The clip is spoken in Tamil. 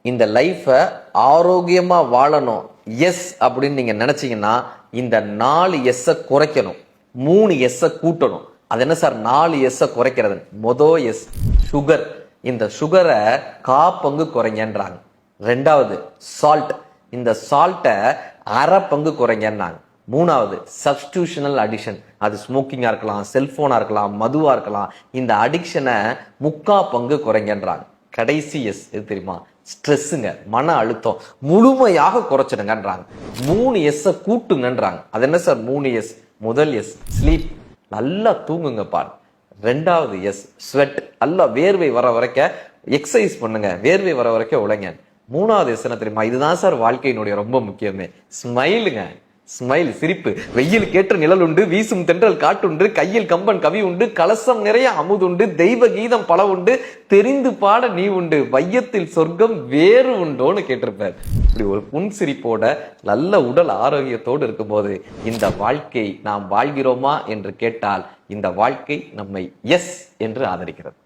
இந்த லைஃபை ஆரோக்கியமா வாழணும் எஸ் அப்படின்னு நீங்க நினைச்சீங்கன்னா இந்த 4 எஸ் குறைக்கணும், 3 எஸ் கூட்டணும். அது என்ன சார் 4 எஸ் குறைக்கிறது? S sugar. இந்த சுகரை காப்பங்கு குறைங்கன்றாங்க. 2வது சால்ட். இந்த சால்ட்டை அரை பங்கு குறைங்கன்னாங்க. 3வது சப்ஸ்டியூஷனல் அடிக்ஷன். அது ஸ்மோக்கிங்கா இருக்கலாம், செல்போனா இருக்கலாம், மதுவா இருக்கலாம். இந்த அடிக்ஷனை 3/4 பங்கு குறைங்கன்றாங்க. கடைசி எஸ் எது தெரியுமா? ஸ்ட்ரெஸ்ஸுங்க, மன அழுத்தம் முழுமையாக குறைச்சிடுங்கன்றாங்க. 3 எஸ் கூட்டுங்கன்றாங்க. அது என்ன சார் 3 எஸ்? முதல் எஸ் ஸ்லீப், நல்லா தூங்குங்க பாரு. 2வது எஸ் ஸ்வெட், நல்லா வேர்வை வர வரைக்கும் எக்ஸசைஸ் பண்ணுங்க, வேர்வை வர வரைக்கும் உழைங்க. 3வது எஸ் என்ன தெரியுமா? இதுதான் சார் வாழ்க்கையினுடைய ரொம்ப முக்கியமே, ஸ்மைலுங்க. ஸ்மைல், சிரிப்பு. வெயில் கேற்ற நிழல் உண்டு, வீசும் தென்றல் காட்டுண்டு, கையில் கம்பன் கவி உண்டு, கலசம் நிறைய அமுதுண்டு, தெய்வ கீதம் பல உண்டு, தெரிந்து பாட நீ உண்டு, வையத்தில் சொர்க்கம் வேறு உண்டோன்னு கேட்டிருப்பார். இப்படி ஒரு புன்சிரிப்போட நல்ல உடல் ஆரோக்கியத்தோடு இருக்கும்போது இந்த வாழ்க்கை நாம் வாழ்கிறோமா என்று கேட்டால் இந்த வாழ்க்கை நம்மை எஸ் என்று ஆதரிக்கிறது.